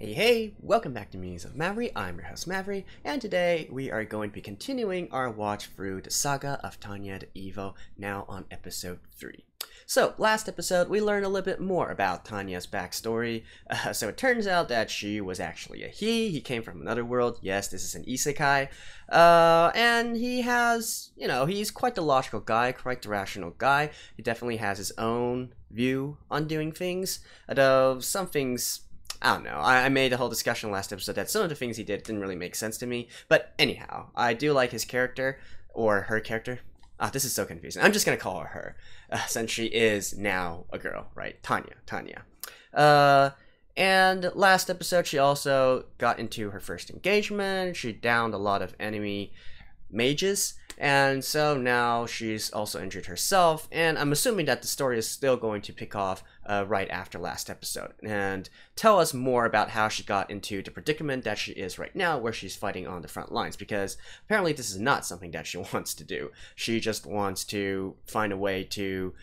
Hey, welcome back to Muse of Maverick. I'm your host Maverick, and today we are going to be continuing our watch through the Saga of Tanya the Evo, now on episode 3. So, last episode we learned a little bit more about Tanya's backstory. So it turns out that she was actually a he came from another world. Yes, this is an isekai. And he has, he's quite the logical guy, quite the rational guy. He definitely has his own view on doing things, although some things, I don't know. I made a whole discussion last episode that some of the things he did didn't really make sense to me. But anyhow, I do like his character, or her character. This is so confusing. I'm just going to call her since she is now a girl, right? Tanya. And last episode, she also got into her first engagement. She downed a lot of enemy mages. And so now she's also injured herself, and I'm assuming that the story is still going to pick off right after last episode and tell us more about how she got into the predicament that she is right now, where she's fighting on the front lines, because apparently this is not something that she wants to do. She just wants to find a way to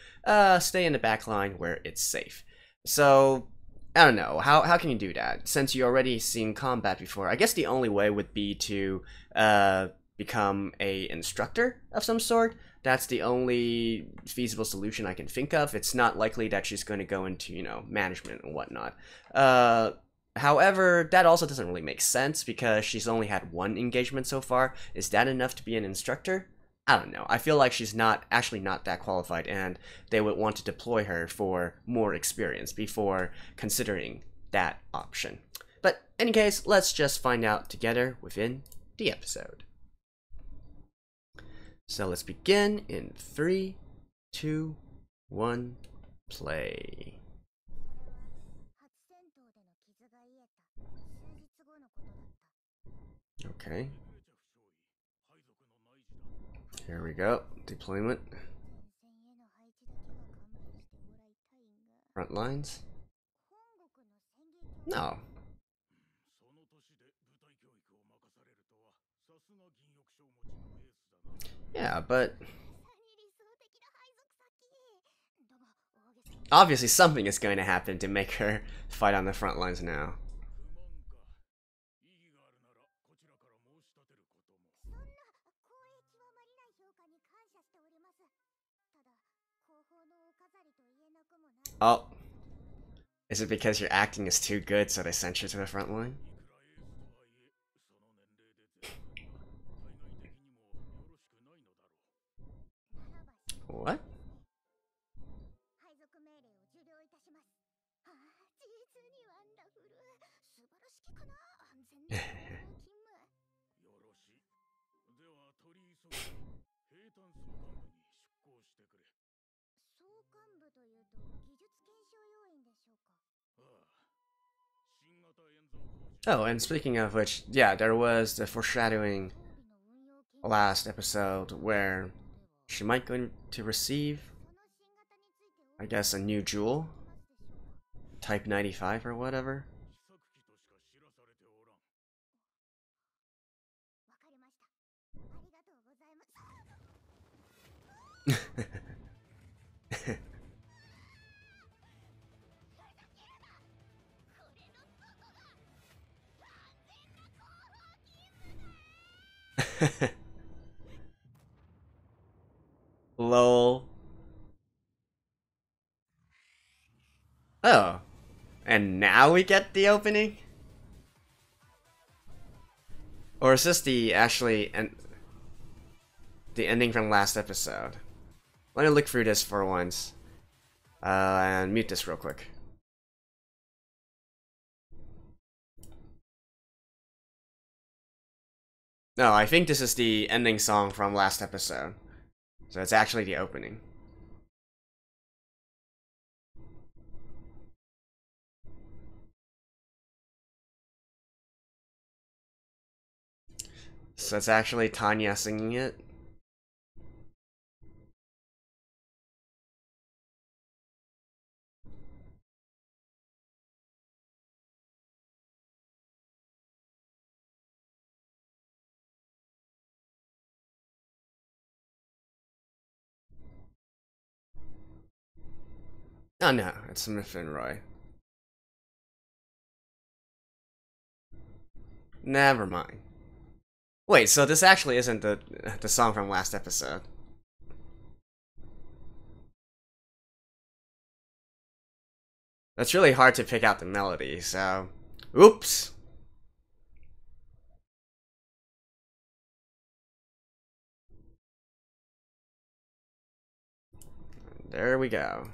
stay in the back line where it's safe. So I don't know, how can you do that? Since you already seen combat before, I guess the only way would be to become a instructor of some sort. That's the only feasible solution I can think of. It's not likely that she's going to go into, management and whatnot. However, that also doesn't really make sense because she's only had one engagement so far. Is that enough to be an instructor? I don't know. I feel like she's not that qualified, and they would want to deploy her for more experience before considering that option. But in any case, let's just find out together within the episode. So let's begin in 3, 2, 1, play. Okay. Here we go. Deployment. Front lines. No. Yeah, but obviously something is going to happen to make her fight on the front lines now. Oh. Is it because your acting is too good so they sent you to the front line? What? Oh, and speaking of which, yeah, there was the foreshadowing last episode where she might go to receive, I guess, a new jewel, type 95 or whatever. Lol. Oh, and now we get the opening? Or is this the the ending from last episode? Let me look through this for once. And mute this real quick. No, I think this is the ending song from last episode. So it's actually the opening. So it's actually Tanya singing it. Oh no, it's Smith and Roy. Never mind. Wait, so this actually isn't the song from last episode. That's really hard to pick out the melody, so... Oops! There we go.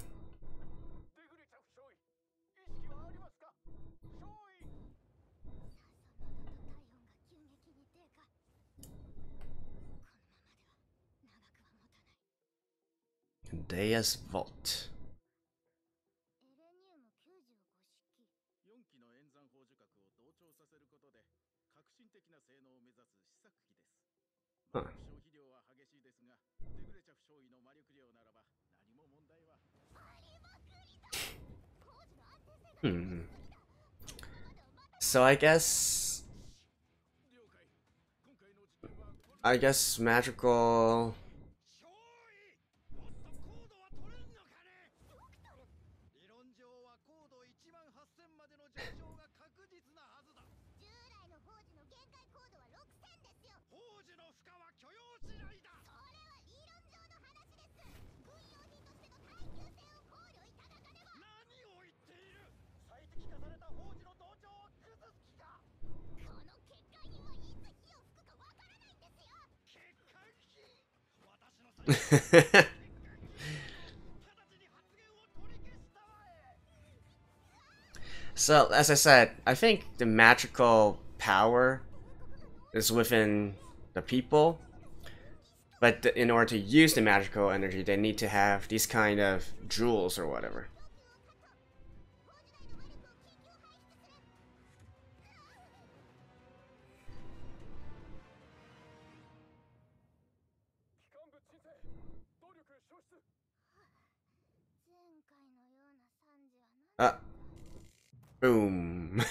Dea's Vault. Huh. So I guess magical. So, as I said, I think the magical power is within the people, but in order to use the magical energy, they need to have these kind of jewels or whatever. Boom.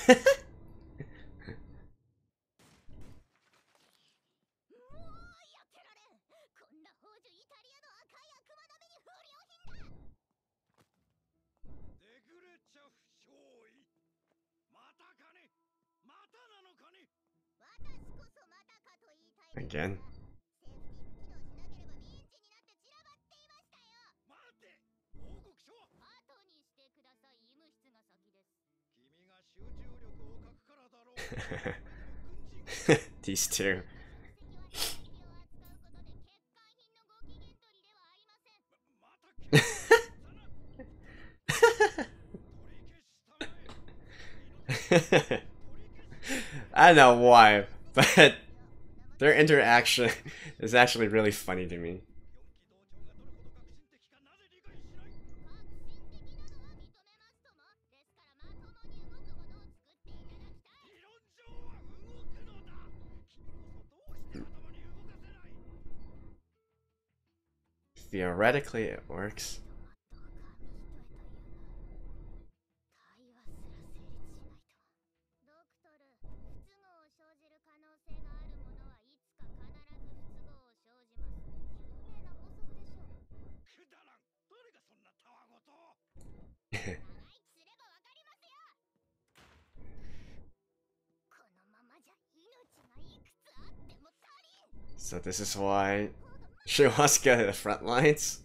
Again. These two. I don't know why, but their interaction is actually really funny to me. Theoretically, it works. So this is why she wants to go to the front lines.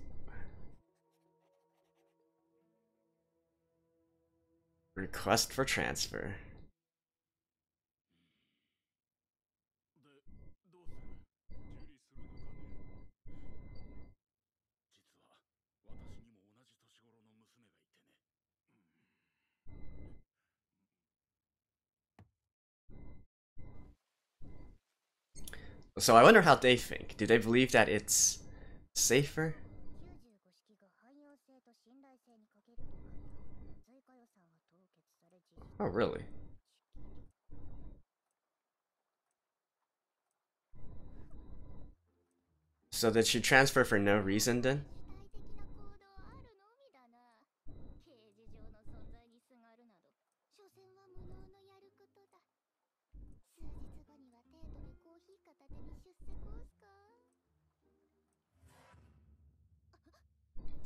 Request for transfer. So I wonder how they think. Do they believe that it's safer? Oh, really? So did she transfer for no reason then?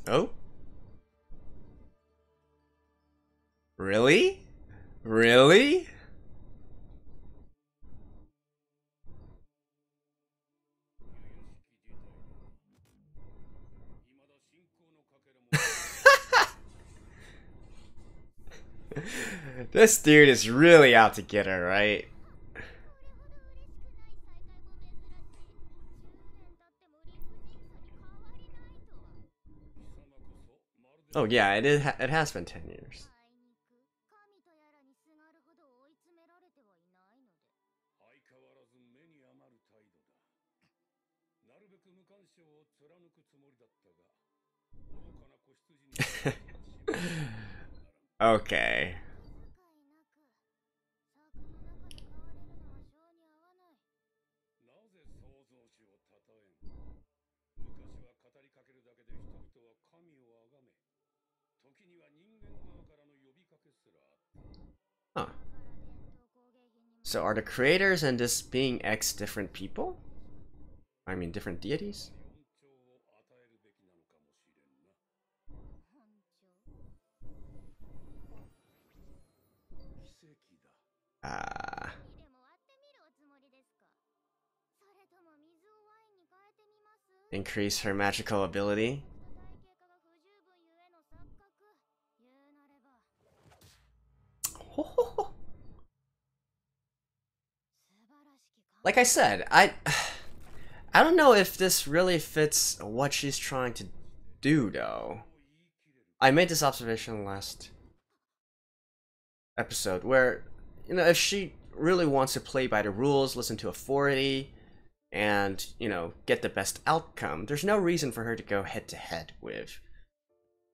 Oh? Really? Really? This dude is really out to get her, right? Oh yeah, it has been 10 years. Okay. Huh. So are the creators and this being X different people? I mean, different deities? Ah. Increase her magical ability. Like I said, I don't know if this really fits what she's trying to do though. I made this observation last episode where, you know, if she really wants to play by the rules, listen to authority, and, you know, get the best outcome, there's no reason for her to go head to head with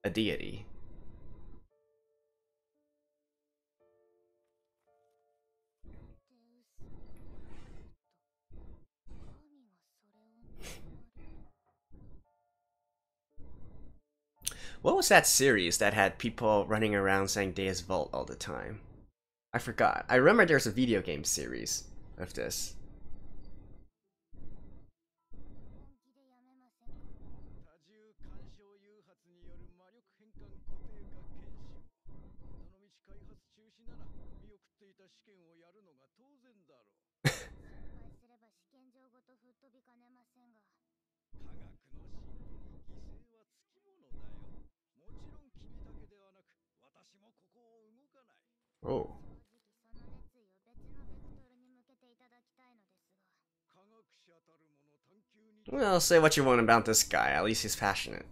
a deity. What was that series that had people running around saying Deus Vult all the time? I forgot. I remember there's a video game series of this. Oh. Well, say what you want about this guy, at least he's passionate.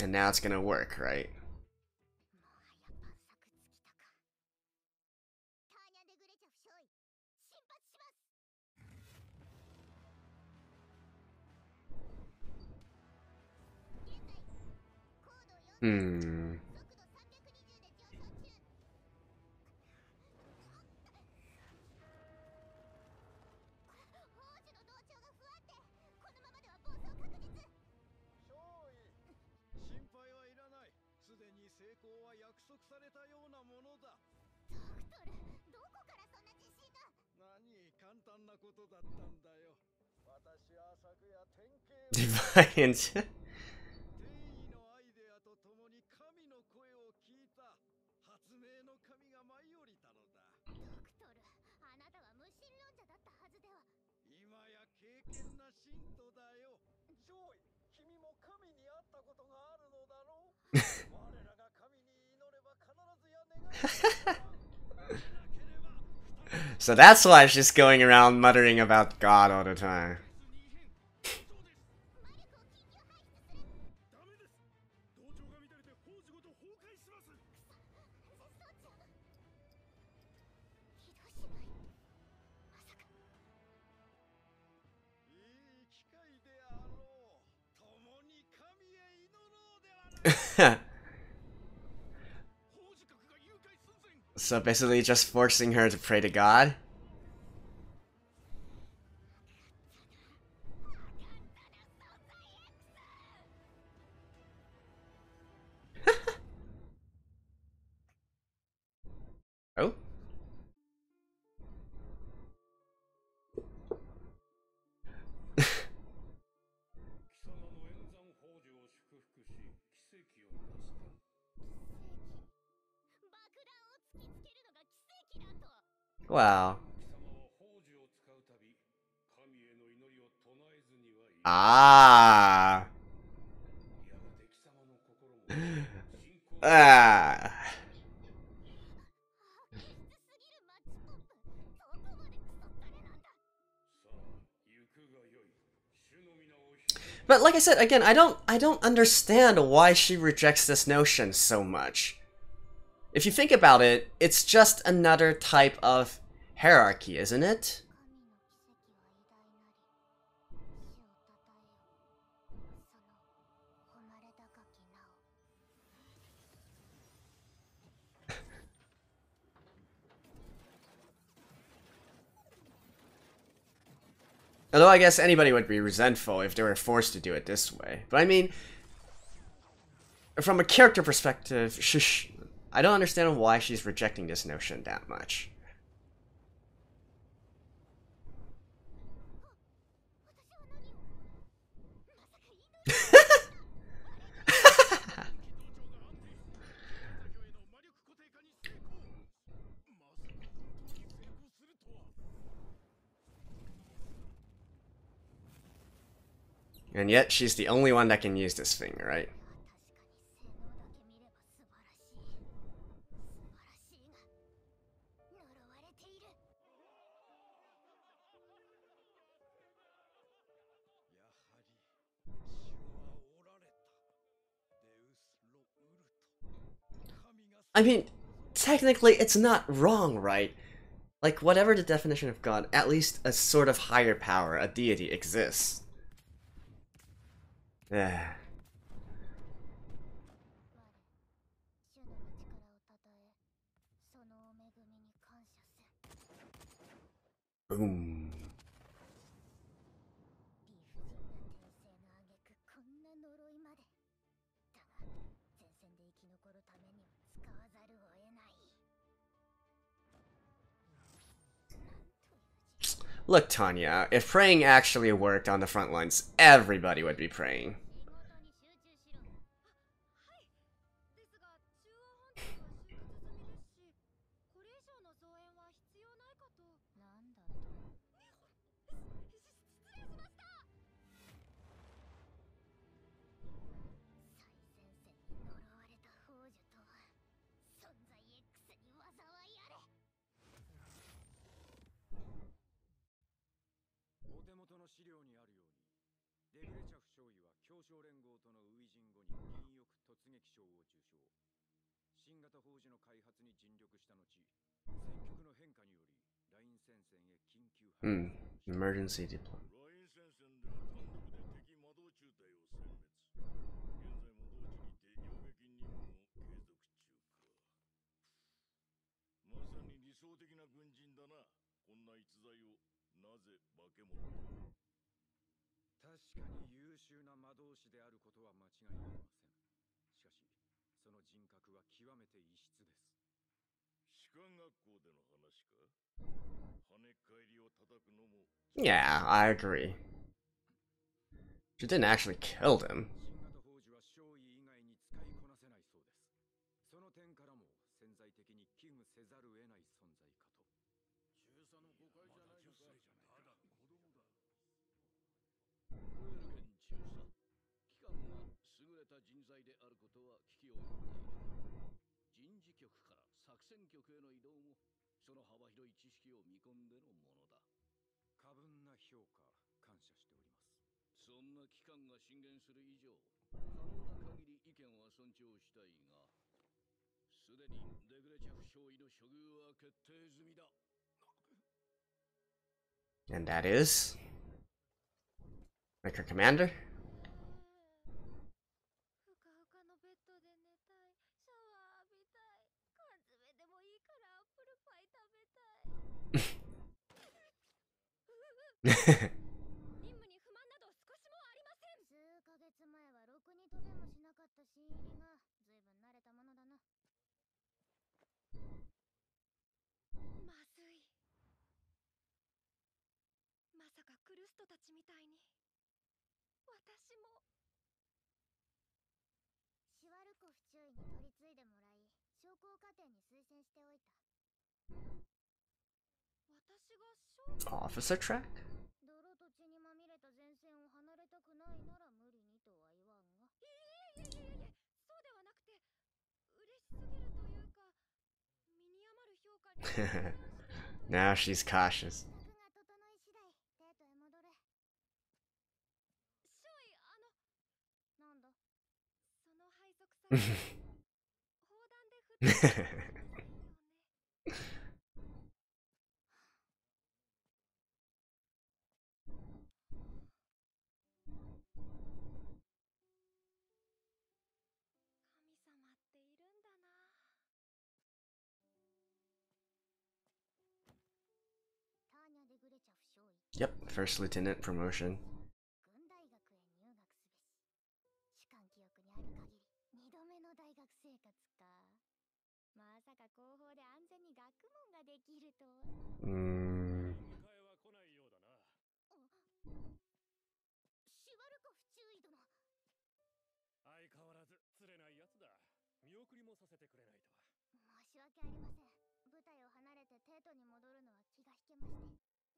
And now it's gonna work, right? Hmm. Defiant. So that's why she's going around muttering about God all the time. So basically just forcing her to pray to God? Oh? Wow. Ah. Ah. But like I said, again, I don't understand why she rejects this notion so much. If you think about it, it's just another type of hierarchy, isn't it? Although I guess anybody would be resentful if they were forced to do it this way. But I mean, from a character perspective, I don't understand why she's rejecting this notion that much. And yet, she's the only one that can use this thing, right? I mean, technically, it's not wrong, right? Like, whatever the definition of God, at least a sort of higher power, a deity, exists. Yeah. Boom. Look, Tanya, if praying actually worked on the front lines, everybody would be praying. Emergency deployment. Yeah, I agree. She didn't actually kill him. And that is... like her commander? Officer track? Now she's cautious. Yep, first lieutenant promotion. Mm.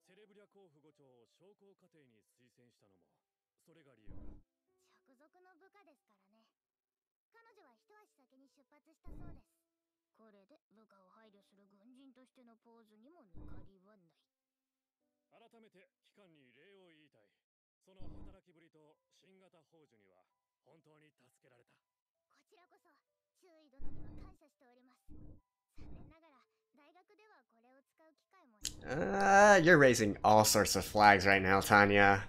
セレブリャ候補護長を将校課程に推薦したのもそれが理由か。直属の部下ですからね。彼女は一足先に出発したそうです。これで部下を配慮する軍人としてのポーズにも抜かりはない。改めて機関に礼を言いたい。その働きぶりと新型宝珠には本当に助けられた。こちらこそ注意殿には感謝しております。残念ながら You're raising all sorts of flags right now, Tanya.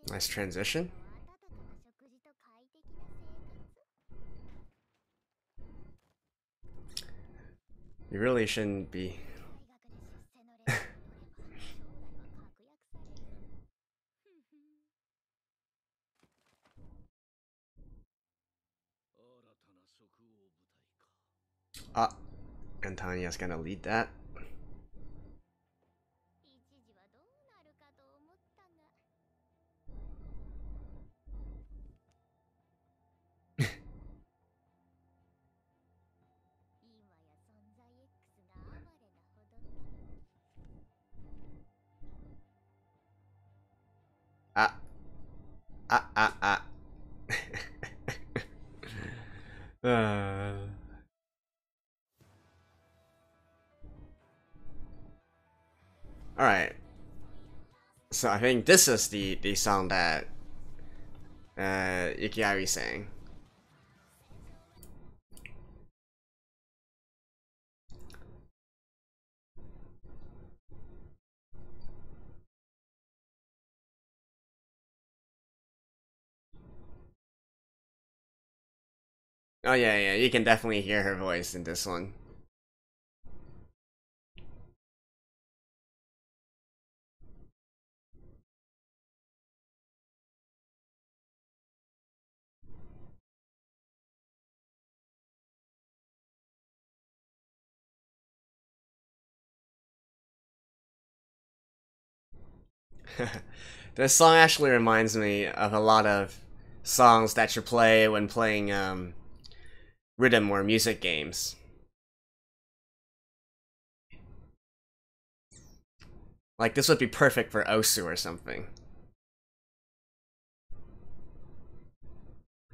Nice transition. You really shouldn't be. And Tanya's gonna lead that. Alright. So I think this is the song that Yukiari sang. Oh yeah, you can definitely hear her voice in this one. This song actually reminds me of a lot of songs that you play when playing rhythm or music games. Like this would be perfect for Osu or something.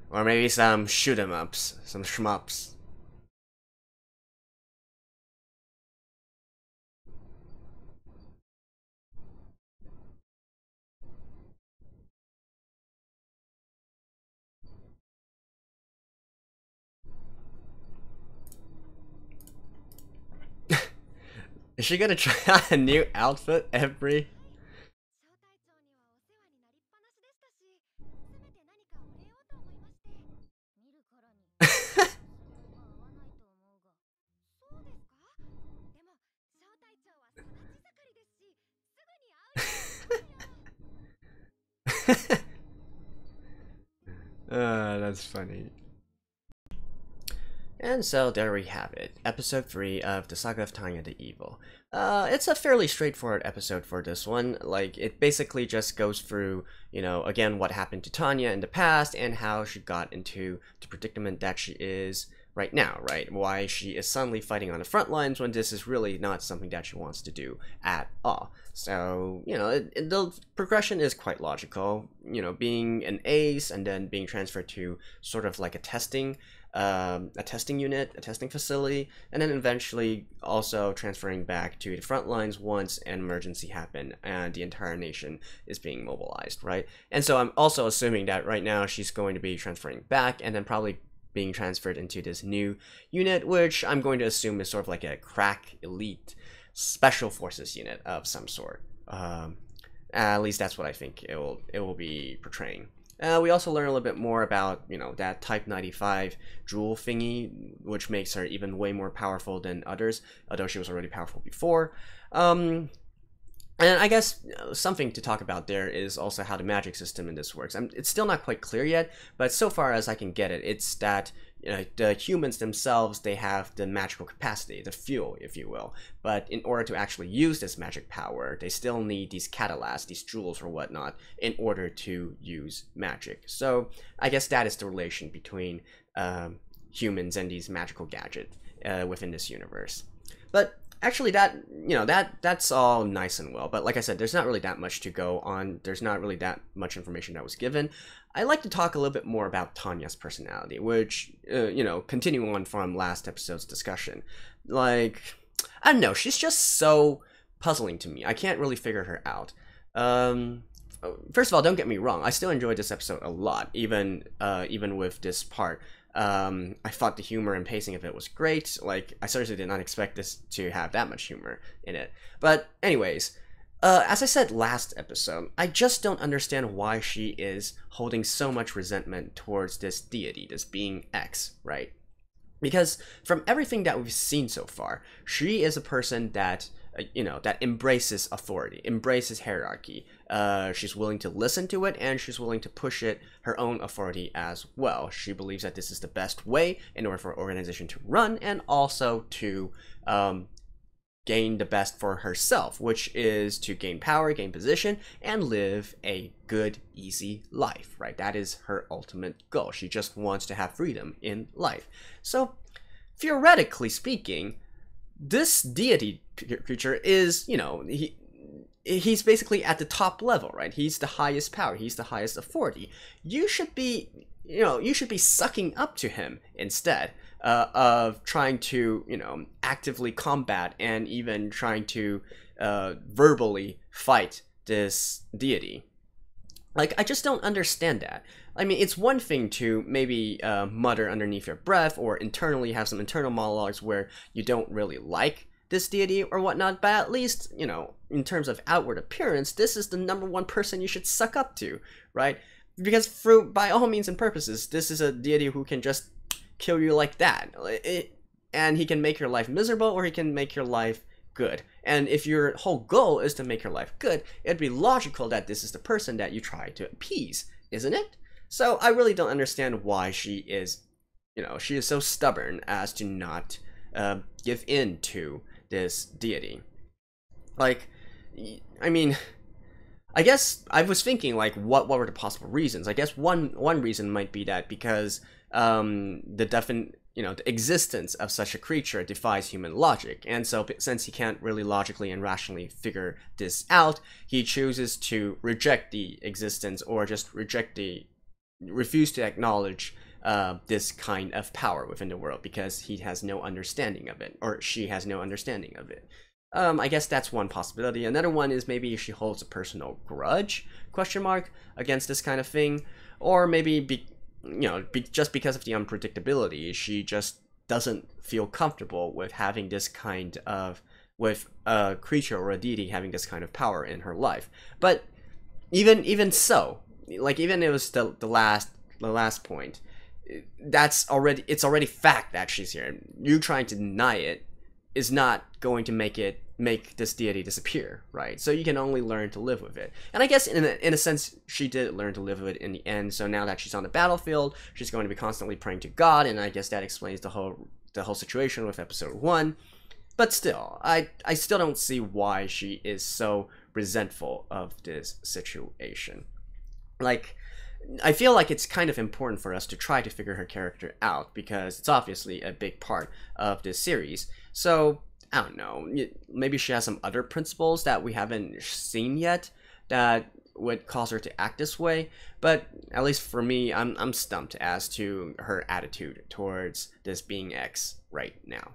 Or maybe some shoot 'em ups, some shmups. Is she gonna try out a new outfit every That's funny. And so there we have it, episode 3 of the Saga of Tanya the Evil. It's a fairly straightforward episode for this one. Like, it basically just goes through, you know, again, what happened to Tanya in the past and how she got into the predicament that she is right now, right? Why she is suddenly fighting on the front lines when this is really not something that she wants to do at all. So, you know, the progression is quite logical. You know, being an ace and then being transferred to sort of like a testing unit, a testing facility, and then eventually also transferring back to the front lines once an emergency happened and the entire nation is being mobilized, right? And so I'm also assuming that right now she's going to be transferring back and then probably being transferred into this new unit, which I'm going to assume is sort of like a crack elite special forces unit of some sort. At least that's what I think it will be portraying. We also learn a little bit more about, you know, that Type 95 jewel thingy, which makes her even way more powerful than others, although she was already powerful before. And I guess something to talk about there is also how the magic system in this works. It's still not quite clear yet, but so far as I can get it, it's that the humans themselves, they have the magical capacity, the fuel, if you will. But in order to actually use this magic power, they still need these catalysts, these jewels or whatnot, in order to use magic. So I guess that is the relation between humans and these magical gadgets within this universe. But actually, that's all nice and well, but like I said, there's not really that much to go on. There's not really that much information that was given. I'd like to talk a little bit more about Tanya's personality, which, you know, continuing on from last episode's discussion. Like, I don't know, she's just so puzzling to me. I can't really figure her out. First of all, don't get me wrong, I still enjoyed this episode a lot, even with this part. I thought the humor and pacing of it was great. Like, I seriously did not expect this to have that much humor in it. But anyways, as I said last episode, I just don't understand why she is holding so much resentment towards this deity, this being X, right? Because from everything that we've seen so far, she is a person that, you know, that embraces authority, embraces hierarchy. She's willing to listen to it, and she's willing to push it, her own authority as well. She believes that this is the best way in order for an organization to run, and also to gain the best for herself, which is to gain power, gain position, and live a good, easy life, right? That is her ultimate goal. She just wants to have freedom in life. So, theoretically speaking, this deity creature is, you know, he's basically at the top level, right? He's the highest power, he's the highest authority. You should be sucking up to him instead of trying to, you know, actively combat and even trying to verbally fight this deity. Like, I just don't understand that. I mean, it's one thing to maybe mutter underneath your breath or internally have some internal monologues where you don't really like this deity or whatnot, but at least, you know, in terms of outward appearance, this is the #1 person you should suck up to, right? Because by all means and purposes, this is a deity who can just kill you like that. And he can make your life miserable, or he can make your life good. And if your whole goal is to make your life good, it'd be logical that this is the person that you try to appease, isn't it? So I really don't understand why she is, you know, she is so stubborn as to not give in to this deity. Like, I mean, I guess I was thinking, like, what were the possible reasons? I guess one reason might be that because the existence of such a creature defies human logic, and so since he can't really logically and rationally figure this out, he chooses to reject the existence, or just refuse to acknowledge this kind of power within the world, because he has no understanding of it, or she has no understanding of it. I guess that's one possibility. Another one is maybe she holds a personal grudge, against this kind of thing, or maybe just because of the unpredictability, she just doesn't feel comfortable with having this kind of, with a creature or a deity having this kind of power in her life. But even so, like, even if it was the last point, it's already fact that she's here. You trying to deny it is not going to make it make this deity disappear, right? So you can only learn to live with it. And I guess in a sense, she did learn to live with it in the end. So now that she's on the battlefield, she's going to be constantly praying to God, and I guess that explains the whole situation with episode 1. But still, I still don't see why she is so resentful of this situation. Like, I feel like it's kind of important for us to try to figure her character out, because it's obviously a big part of this series. So I don't know, maybe she has some other principles that we haven't seen yet that would cause her to act this way, but at least for me, I'm stumped as to her attitude towards this being X right now.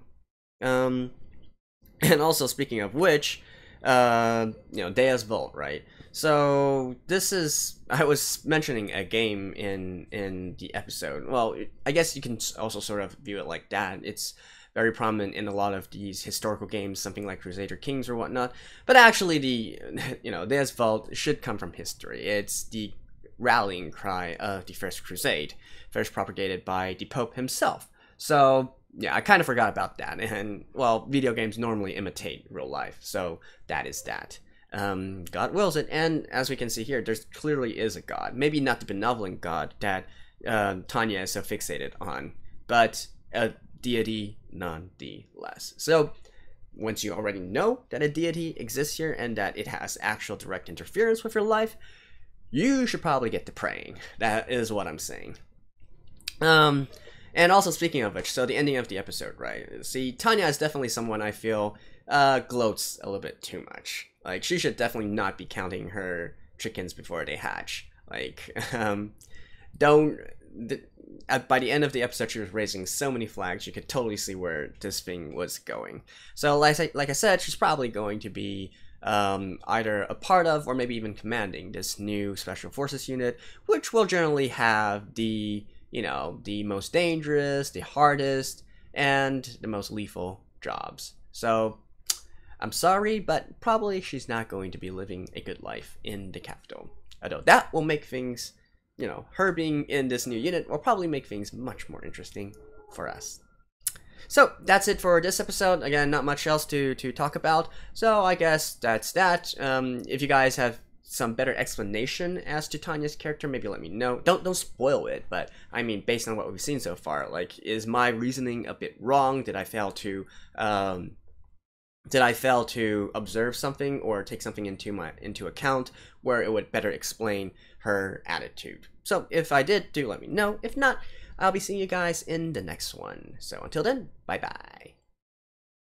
And also, speaking of which, Dea's Vault, right? So this is, I was mentioning a game in the episode. Well, I guess you can also sort of view it like that. It's very prominent in a lot of these historical games, something like Crusader Kings or whatnot. But actually, Dea's Vault should come from history. It's the rallying cry of the First Crusade, first propagated by the Pope himself. So yeah, I kind of forgot about that. And well, video games normally imitate real life, so that is that. God wills it, and as we can see here, there clearly is a god. Maybe not the benevolent god that Tanya is so fixated on, but a deity nonetheless. So once you already know that a deity exists here and that it has actual direct interference with your life, you should probably get to praying. That is what I'm saying. And also, speaking of which, so the ending of the episode, right? See, Tanya is definitely someone I feel gloats a little bit too much. Like, she should definitely not be counting her chickens before they hatch. Like, by the end of the episode, she was raising so many flags, you could totally see where this thing was going. So, like I said, she's probably going to be either a part of or maybe even commanding this new Special Forces unit, which will generally have the most dangerous, the hardest, and the most lethal jobs. So, I'm sorry, but probably she's not going to be living a good life in the capital. Although that will make things, her being in this new unit will probably make things much more interesting for us. So, that's it for this episode. Again, not much else to talk about. So, I guess that's that. If you guys have some better explanation as to Tanya's character, maybe let me know. Don't spoil it, but I mean, based on what we've seen so far, like, is my reasoning a bit wrong? Did I fail to observe something or take something into account where it would better explain her attitude? So if I did, do let me know. If not, I'll be seeing you guys in the next one. So until then, bye bye.